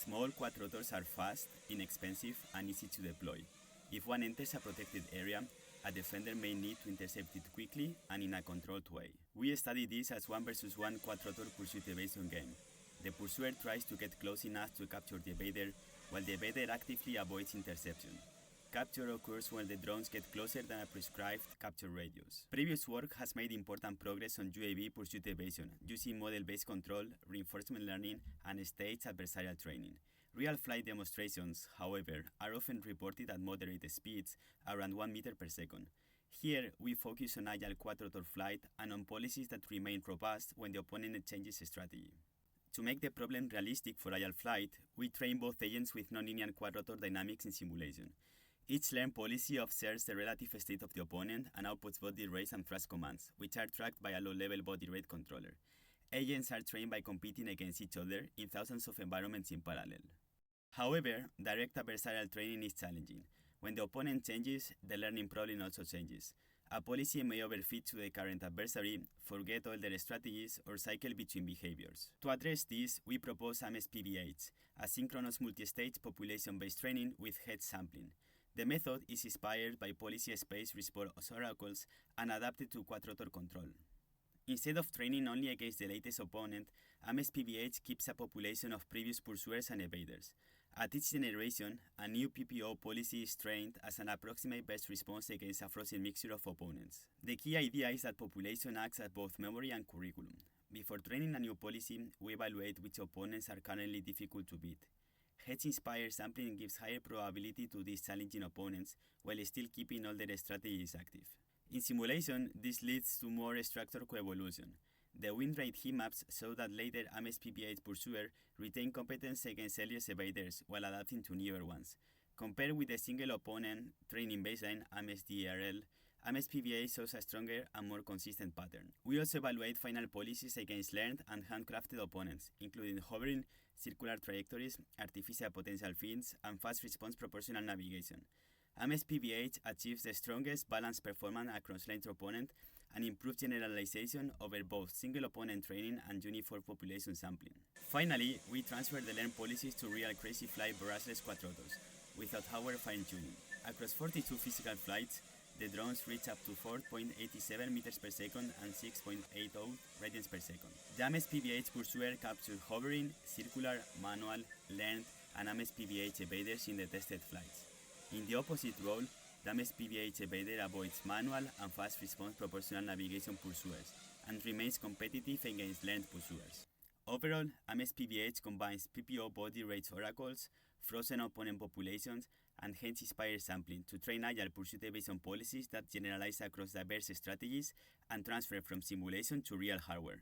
Small quadrotors are fast, inexpensive, and easy to deploy. If one enters a protected area, a defender may need to intercept it quickly and in a controlled way. We study this as 1 versus 1 quadrotor pursuit evasion game. The pursuer tries to get close enough to capture the evader, while the evader actively avoids interception. Capture occurs when the drones get closer than a prescribed capture radius. Previous work has made important progress on UAV pursuit evasion, using model-based control, reinforcement learning, and staged adversarial training. Real flight demonstrations, however, are often reported at moderate speeds, around 1 meter per second. Here, we focus on agile quadrotor flight and on policies that remain robust when the opponent changes strategy. To make the problem realistic for agile flight, we train both agents with nonlinear quadrotor dynamics in simulation. Each learned policy observes the relative state of the opponent and outputs body raise and thrust commands, which are tracked by a low-level body rate controller. Agents are trained by competing against each other in thousands of environments in parallel. However, direct adversarial training is challenging. When the opponent changes, the learning problem also changes. A policy may overfit to the current adversary, forget all their strategies, or cycle between behaviors. To address this, we propose AMS-PBH, asynchronous multi-stage population-based training with head sampling. The method is inspired by policy space response oracles and adapted to quadrotor control. Instead of training only against the latest opponent, AMS-PBH keeps a population of previous pursuers and evaders. At each generation, a new PPO policy is trained as an approximate best response against a frozen mixture of opponents. The key idea is that population acts as both memory and curriculum. Before training a new policy, we evaluate which opponents are currently difficult to beat. Hedge-inspired sampling gives higher probability to these challenging opponents while still keeping all their strategies active. In simulation, this leads to more structured coevolution. The win rate heat maps show that later AMS-PBH pursuer retain competence against earlier evaders while adapting to newer ones. Compared with the single opponent training baseline AMS-DRL, AMS-PBH shows a stronger and more consistent pattern. We also evaluate final policies against learned and handcrafted opponents, including hovering, circular trajectories, artificial potential fins, and fast response proportional navigation. AMS-PBH achieves the strongest balanced performance across length opponent and improves generalization over both single opponent training and uniform population sampling. Finally, we transfer the learned policies to real crazy flight brushless quadrotors, without hardware fine-tuning. Across 42 physical flights, the drones reach up to 4.87 meters per second and 6.80 radians per second. The AMS-PBH pursuer captured hovering, circular, manual, learned, and AMS-PBH evaders in the tested flights. In the opposite role, the AMS-PBH evader avoids manual and fast response proportional navigation pursuers and remains competitive against learned pursuers. Overall, AMS-PBH combines PPO body rates oracles, frozen opponent populations, and hedge-inspired sampling to train agile pursuit evasion policies that generalize across diverse strategies and transfer from simulation to real hardware.